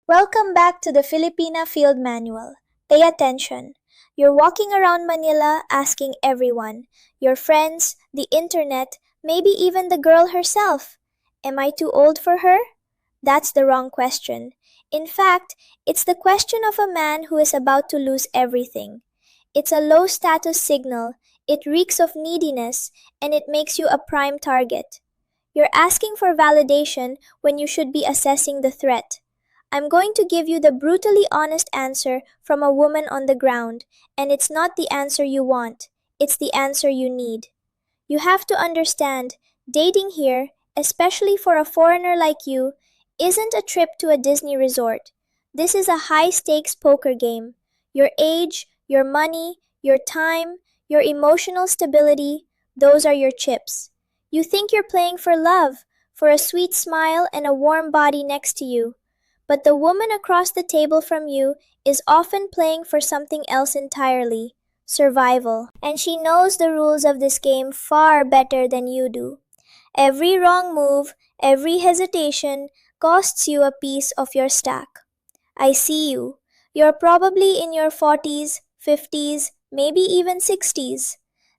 Welcome back to the Filipina Field Manual. Pay attention. You're walking around Manila asking everyone, your friends, the internet, maybe even the girl herself, am I too old for her? That's the wrong question. In fact, it's the question of a man who is about to lose everything. It's a low status signal, it reeks of neediness, and it makes you a prime target. You're asking for validation when you should be assessing the threat. I'm going to give you the brutally honest answer from a woman on the ground, and it's not the answer you want, it's the answer you need. You have to understand, dating here, especially for a foreigner like you, isn't a trip to a Disney resort. This is a high stakes poker game. Your age, your money, your time, your emotional stability, those are your chips. You think you're playing for love, for a sweet smile and a warm body next to you. But the woman across the table from you is often playing for something else entirely, survival. And she knows the rules of this game far better than you do. Every wrong move, every hesitation costs you a piece of your stack. I see you. You're probably in your 40s, 50s, maybe even 60s.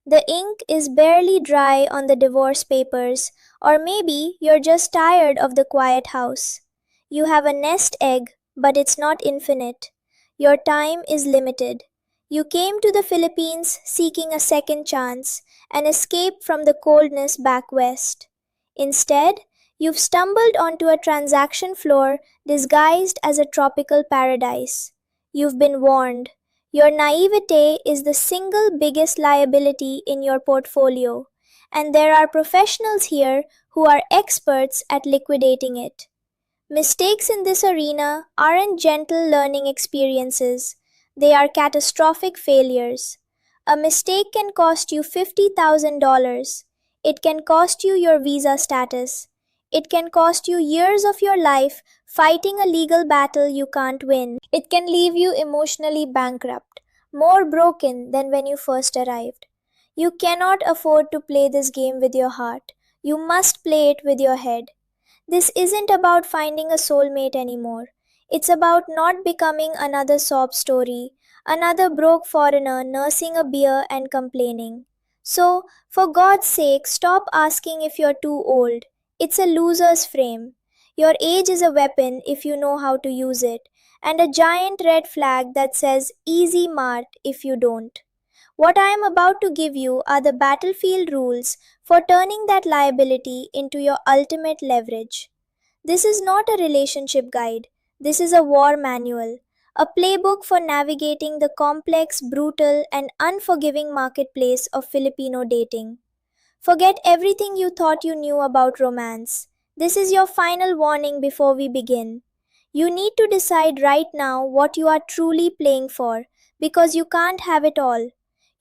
The ink is barely dry on the divorce papers, or maybe you're just tired of the quiet house. You have a nest egg, but it's not infinite. Your time is limited. You came to the Philippines seeking a second chance, an escape from the coldness back west. Instead, you've stumbled onto a transaction floor disguised as a tropical paradise. You've been warned. Your naivete is the single biggest liability in your portfolio, and there are professionals here who are experts at liquidating it. Mistakes in this arena aren't gentle learning experiences, they are catastrophic failures. A mistake can cost you $50,000. It can cost you your visa status. It can cost you years of your life fighting a legal battle you can't win. It can leave you emotionally bankrupt, more broken than when you first arrived. You cannot afford to play this game with your heart. You must play it with your head. This isn't about finding a soulmate anymore. It's about not becoming another sob story, another broke foreigner nursing a beer and complaining. So, for God's sake, stop asking if you're too old. It's a loser's frame. Your age is a weapon if you know how to use it, and a giant red flag that says easy mart if you don't. What I am about to give you are the battlefield rules for turning that liability into your ultimate leverage. This is not a relationship guide, this is a war manual, a playbook for navigating the complex, brutal, and unforgiving marketplace of Filipino dating. Forget everything you thought you knew about romance. This is your final warning before we begin. You need to decide right now what you are truly playing for because you can't have it all.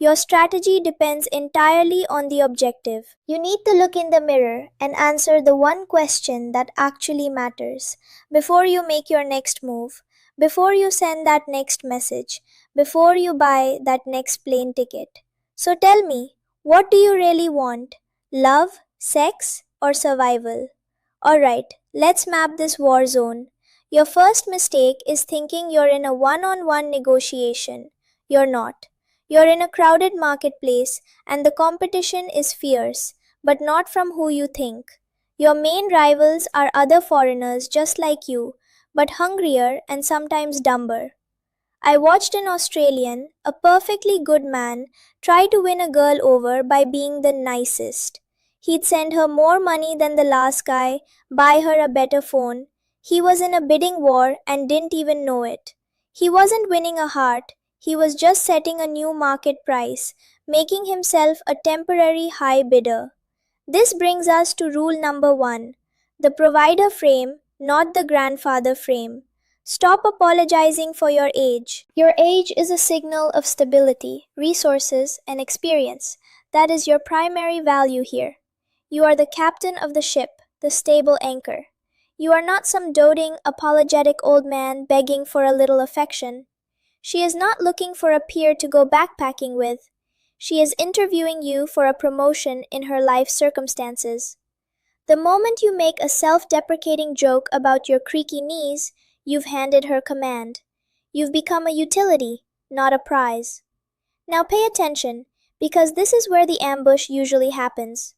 Your strategy depends entirely on the objective. You need to look in the mirror and answer the one question that actually matters before you make your next move, before you send that next message, before you buy that next plane ticket. So tell me, what do you really want? Love, sex, or survival? Alright, let's map this war zone. Your first mistake is thinking you're in a one on one negotiation. You're not. You're in a crowded marketplace and the competition is fierce, but not from who you think. Your main rivals are other foreigners just like you, but hungrier and sometimes dumber. I watched an Australian, a perfectly good man, try to win a girl over by being the nicest. He'd send her more money than the last guy, buy her a better phone. He was in a bidding war and didn't even know it. He wasn't winning a heart, he was just setting a new market price, making himself a temporary high bidder. This brings us to rule number one, the provider frame, not the grandfather frame. Stop apologizing for your age. Your age is a signal of stability, resources, and experience. That is your primary value here. You are the captain of the ship, the stable anchor. You are not some doting, apologetic old man begging for a little affection. She is not looking for a peer to go backpacking with. She is interviewing you for a promotion in her life circumstances. The moment you make a self deprecating joke about your creaky knees, You've handed her command. You've become a utility, not a prize. Now pay attention, because this is where the ambush usually happens.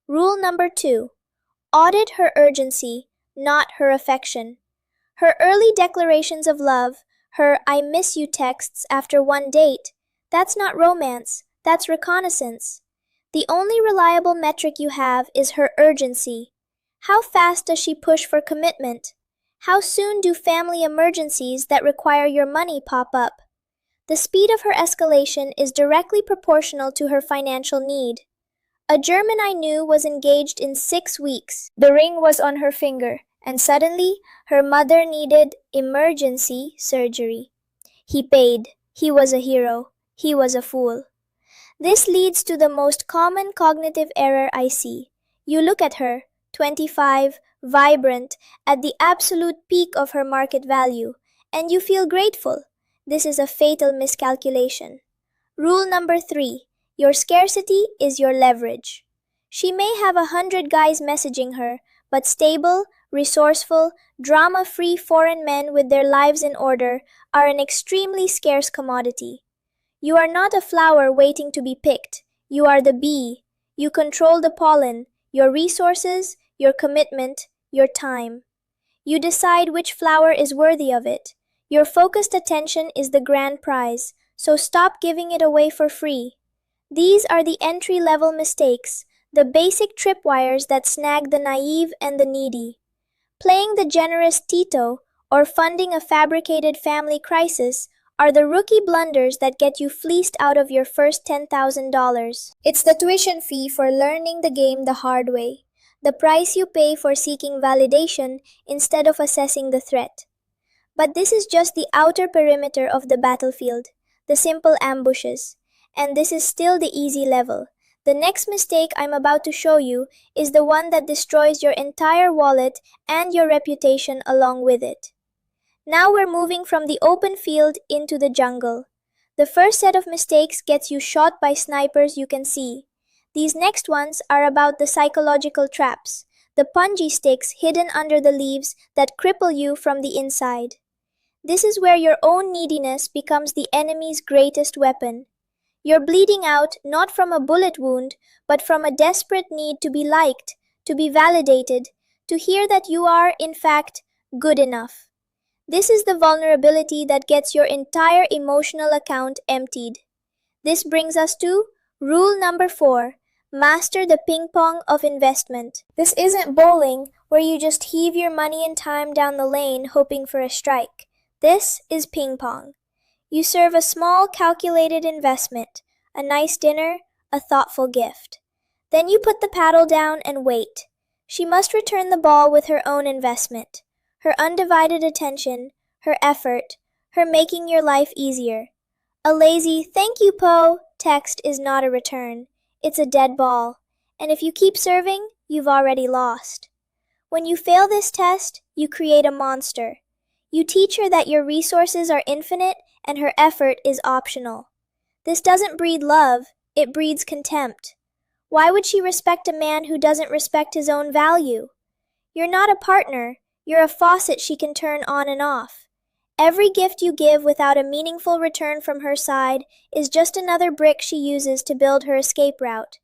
Rule number 2. Audit her urgency, not her affection. Her early declarations of love, her I miss you texts after one date, that's not romance, that's reconnaissance. The only reliable metric you have is her urgency. How fast does she push for commitment? How soon do family emergencies that require your money pop up? The speed of her escalation is directly proportional to her financial need. A German I knew was engaged in 6 weeks. The ring was on her finger, and suddenly her mother needed emergency surgery. He paid. He was a hero. He was a fool. This leads to the most common cognitive error I see. You look at her, 25, vibrant, at the absolute peak of her market value, and you feel grateful. This is a fatal miscalculation. Rule number 3. Your scarcity is your leverage. She may have 100 guys messaging her, but stable, resourceful, drama-free foreign men with their lives in order are an extremely scarce commodity. You are not a flower waiting to be picked. You are the bee. You control the pollen, your resources, your commitment, your time. You decide which flower is worthy of it. Your focused attention is the grand prize, so stop giving it away for free. These are the entry-level mistakes, the basic tripwires that snag the naive and the needy. Playing the generous Tito or funding a fabricated family crisis are the rookie blunders that get you fleeced out of your first $10,000. It's the tuition fee for learning the game the hard way, the price you pay for seeking validation instead of assessing the threat. But this is just the outer perimeter of the battlefield, the simple ambushes. And this is still the easy level. The next mistake I'm about to show you is the one that destroys your entire wallet and your reputation along with it. Now we're moving from the open field into the jungle. The first set of mistakes gets you shot by snipers you can see. These next ones are about the psychological traps, the punji sticks hidden under the leaves that cripple you from the inside. This is where your own neediness becomes the enemy's greatest weapon. You're bleeding out not from a bullet wound, but from a desperate need to be liked, to be validated, to hear that you are, in fact, good enough. This is the vulnerability that gets your entire emotional account emptied. This brings us to rule number 4. Master the ping pong of investment. This isn't bowling, where you just heave your money and time down the lane hoping for a strike. This is ping pong. You serve a small, calculated investment, a nice dinner, a thoughtful gift. Then you put the paddle down and wait. She must return the ball with her own investment, her undivided attention, her effort, her making your life easier. A lazy, "Thank you, Po" text is not a return. It's a dead ball. And if you keep serving, you've already lost. When you fail this test, you create a monster. You teach her that your resources are infinite and her effort is optional. This doesn't breed love, it breeds contempt. Why would she respect a man who doesn't respect his own value? You're not a partner, you're a faucet she can turn on and off. Every gift you give without a meaningful return from her side is just another brick she uses to build her escape route.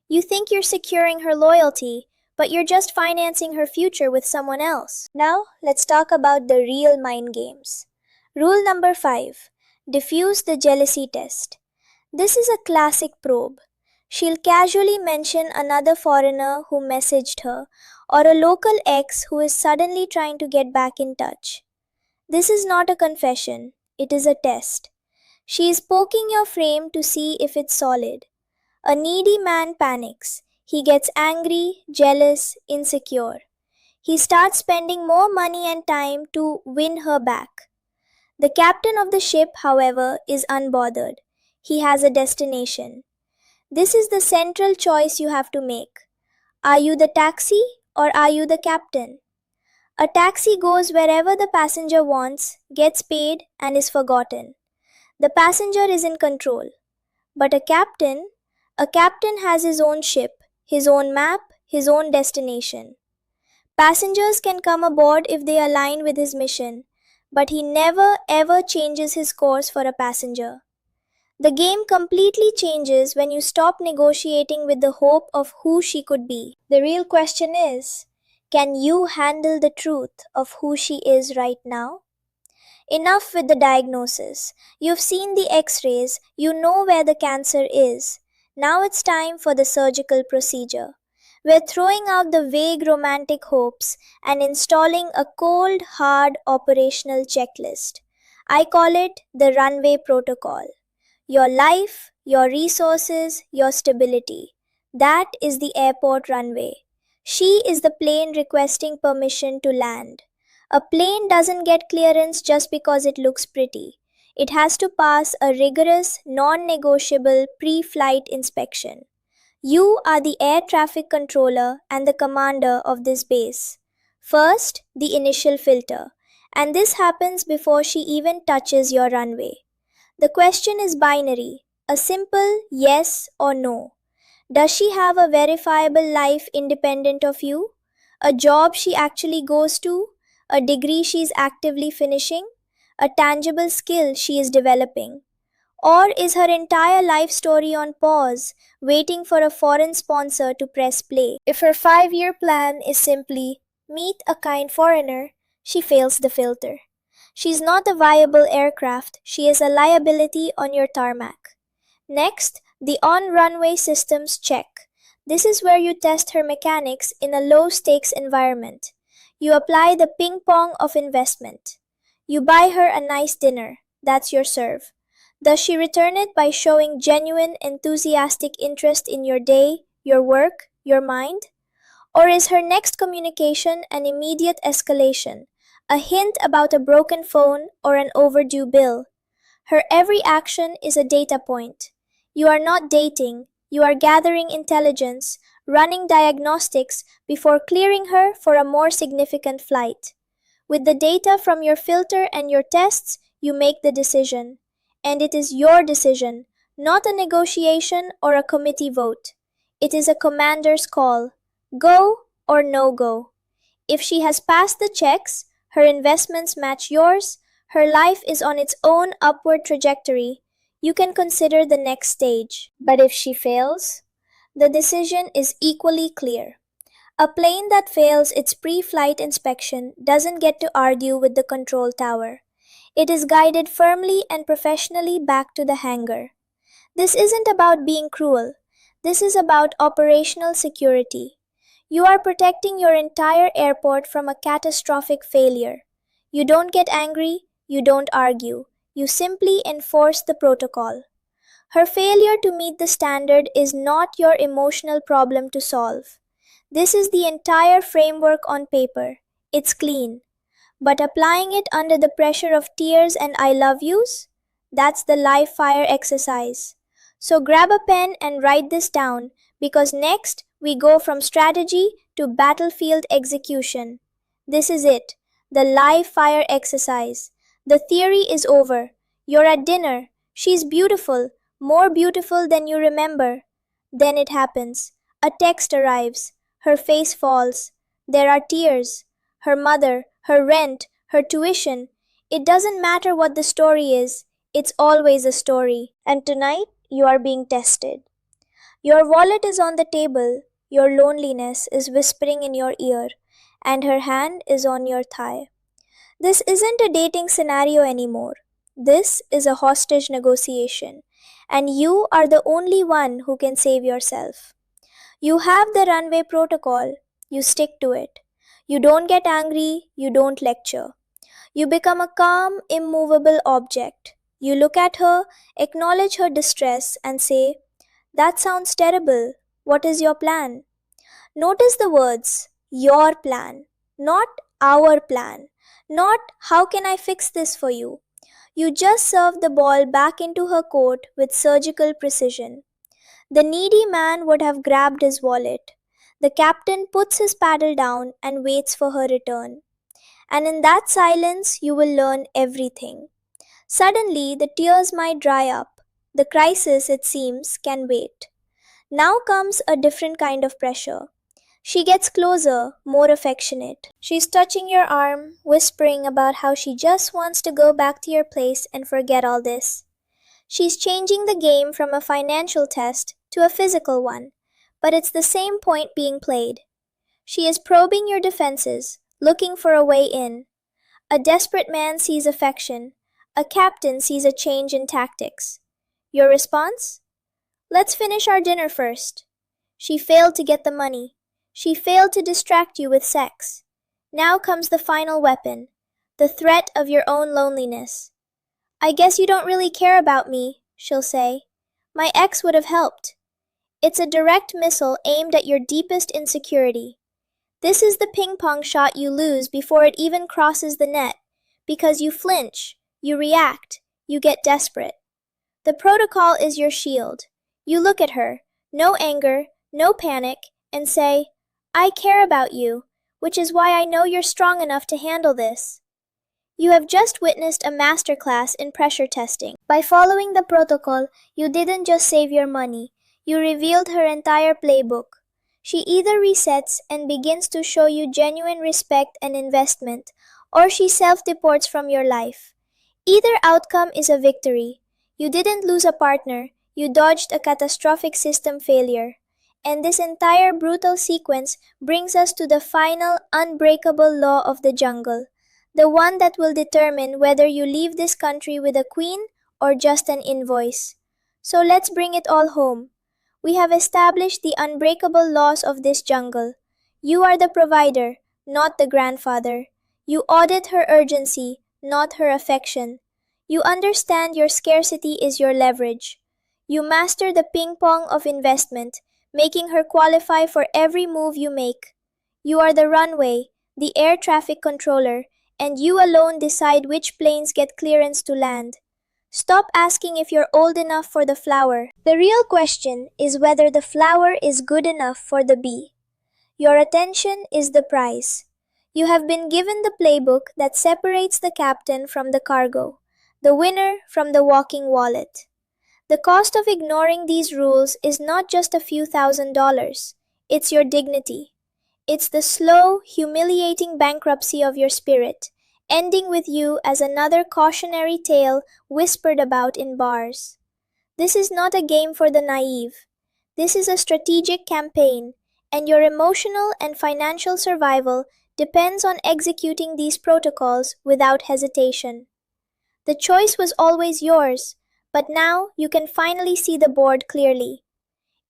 You think you're securing her loyalty, but you're just financing her future with someone else. Now, let's talk about the real mind games. Rule number 5. Diffuse the jealousy test. This is a classic probe. She'll casually mention another foreigner who messaged her, or a local ex who is suddenly trying to get back in touch. This is not a confession, it is a test. She is poking your frame to see if it's solid. A needy man panics. He gets angry, jealous, insecure. He starts spending more money and time to win her back. The captain of the ship, however, is unbothered. He has a destination. This is the central choice you have to make. Are you the taxi or are you the captain? A taxi goes wherever the passenger wants, gets paid, and is forgotten. The passenger is in control. But a captain has his own ship, his own map, his own destination. Passengers can come aboard if they align with his mission, but he never ever changes his course for a passenger. The game completely changes when you stop negotiating with the hope of who she could be. The real question is, can you handle the truth of who she is right now? Enough with the diagnosis. You've seen the x rays, you know where the cancer is. Now it's time for the surgical procedure. We're throwing out the vague romantic hopes and installing a cold, hard operational checklist. I call it the runway protocol. Your life, your resources, your stability. That is the airport runway. She is the plane requesting permission to land. A plane doesn't get clearance just because it looks pretty. It has to pass a rigorous, non negotiable pre flight inspection. You are the air traffic controller and the commander of this base. First, the initial filter, and this happens before she even touches your runway. The question is binary, a simple yes or no. Does she have a verifiable life independent of you? A job she actually goes to? A degree she's actively finishing? A tangible skill she is developing? Or is her entire life story on pause, waiting for a foreign sponsor to press play? If her 5 year plan is simply meet a kind foreigner, she fails the filter. She's not a viable aircraft, she is a liability on your tarmac. Next, the on runway systems check. This is where you test her mechanics in a low stakes environment. You apply the ping pong of investment. You buy her a nice dinner. That's your serve. Does she return it by showing genuine, enthusiastic interest in your day, your work, your mind? Or is her next communication an immediate escalation, a hint about a broken phone or an overdue bill? Her every action is a data point. You are not dating, you are gathering intelligence, running diagnostics before clearing her for a more significant flight. With the data from your filter and your tests, you make the decision. And it is your decision, not a negotiation or a committee vote. It is a commander's call. Go or no go. If she has passed the checks, her investments match yours, her life is on its own upward trajectory, you can consider the next stage. But if she fails, the decision is equally clear. A plane that fails its pre flight inspection doesn't get to argue with the control tower. It is guided firmly and professionally back to the hangar. This isn't about being cruel. This is about operational security. You are protecting your entire airport from a catastrophic failure. You don't get angry, you don't argue, you simply enforce the protocol. Her failure to meet the standard is not your emotional problem to solve. This is the entire framework on paper. It's clean. But applying it under the pressure of tears and I love yous? That's the live fire exercise. So grab a pen and write this down because next we go from strategy to battlefield execution. This is it, the live fire exercise. The theory is over. You're at dinner. She's beautiful, more beautiful than you remember. Then it happens. A text arrives. Her face falls. There are tears. Her mother, her rent, her tuition. It doesn't matter what the story is, it's always a story. And tonight, you are being tested. Your wallet is on the table, your loneliness is whispering in your ear, and her hand is on your thigh. This isn't a dating scenario anymore. This is a hostage negotiation, and you are the only one who can save yourself. You have the runway protocol, you stick to it. You don't get angry, you don't lecture. You become a calm, immovable object. You look at her, acknowledge her distress, and say, that sounds terrible. What is your plan? Notice the words, your plan, not our plan, not how can I fix this for you. You just serve the ball back into her court with surgical precision. The needy man would have grabbed his wallet. The captain puts his paddle down and waits for her return. And in that silence, you will learn everything. Suddenly, the tears might dry up. The crisis, it seems, can wait. Now comes a different kind of pressure. She gets closer, more affectionate. She's touching your arm, whispering about how she just wants to go back to your place and forget all this. She's changing the game from a financial test to a physical one, but it's the same point being played. She is probing your defenses, looking for a way in. A desperate man sees affection. A captain sees a change in tactics. Your response? Let's finish our dinner first. She failed to get the money. She failed to distract you with sex. Now comes the final weapon, the threat of your own loneliness. I guess you don't really care about me, she'll say. My ex would have helped. It's a direct missile aimed at your deepest insecurity. This is the ping pong shot you lose before it even crosses the net, because you flinch, you react, you get desperate. The protocol is your shield. You look at her, no anger, no panic, and say, I care about you, which is why I know you're strong enough to handle this. You have just witnessed a masterclass in pressure testing. By following the protocol, you didn't just save your money, you revealed her entire playbook. She either resets and begins to show you genuine respect and investment, or she self-deports from your life. Either outcome is a victory. You didn't lose a partner, you dodged a catastrophic system failure. And this entire brutal sequence brings us to the final unbreakable law of the jungle, the one that will determine whether you leave this country with a queen or just an invoice. So let's bring it all home. We have established the unbreakable laws of this jungle. You are the provider, not the grandfather. You audit her urgency, not her affection. You understand your scarcity is your leverage. You master the ping pong of investment, making her qualify for every move you make. You are the runway, the air traffic controller, and you alone decide which planes get clearance to land. Stop asking if you're old enough for the flower. The real question is whether the flower is good enough for the bee. Your attention is the prize. You have been given the playbook that separates the captain from the cargo, the winner from the walking wallet. The cost of ignoring these rules is not just a few $1,000s. It's your dignity. It's the slow, humiliating bankruptcy of your spirit, ending with you as another cautionary tale whispered about in bars. This is not a game for the naive. This is a strategic campaign, and your emotional and financial survival depends on executing these protocols without hesitation. The choice was always yours, but now you can finally see the board clearly.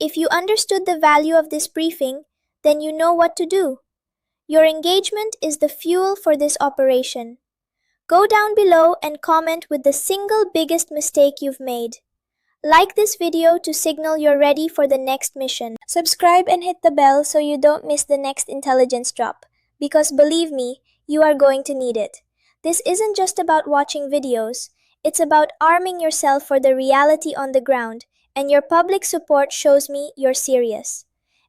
If you understood the value of this briefing, then you know what to do. Your engagement is the fuel for this operation. Go down below and comment with the single biggest mistake you've made. Like this video to signal you're ready for the next mission. Subscribe and hit the bell so you don't miss the next intelligence drop. Because believe me, you are going to need it. This isn't just about watching videos. It's about arming yourself for the reality on the ground, and your public support shows me you're serious.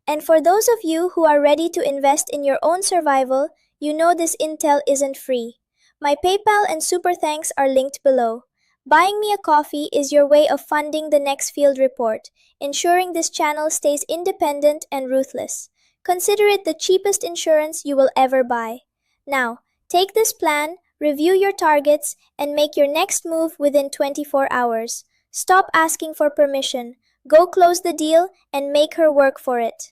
And for those of you who are ready to invest in your own survival, you know this intel isn't free. My PayPal and Super Thanks are linked below. Buying me a coffee is your way of funding the next field report, ensuring this channel stays independent and ruthless. Consider it the cheapest insurance you will ever buy. Now, take this plan, review your targets, and make your next move within 24 hours. Stop asking for permission. Go close the deal and make her work for it.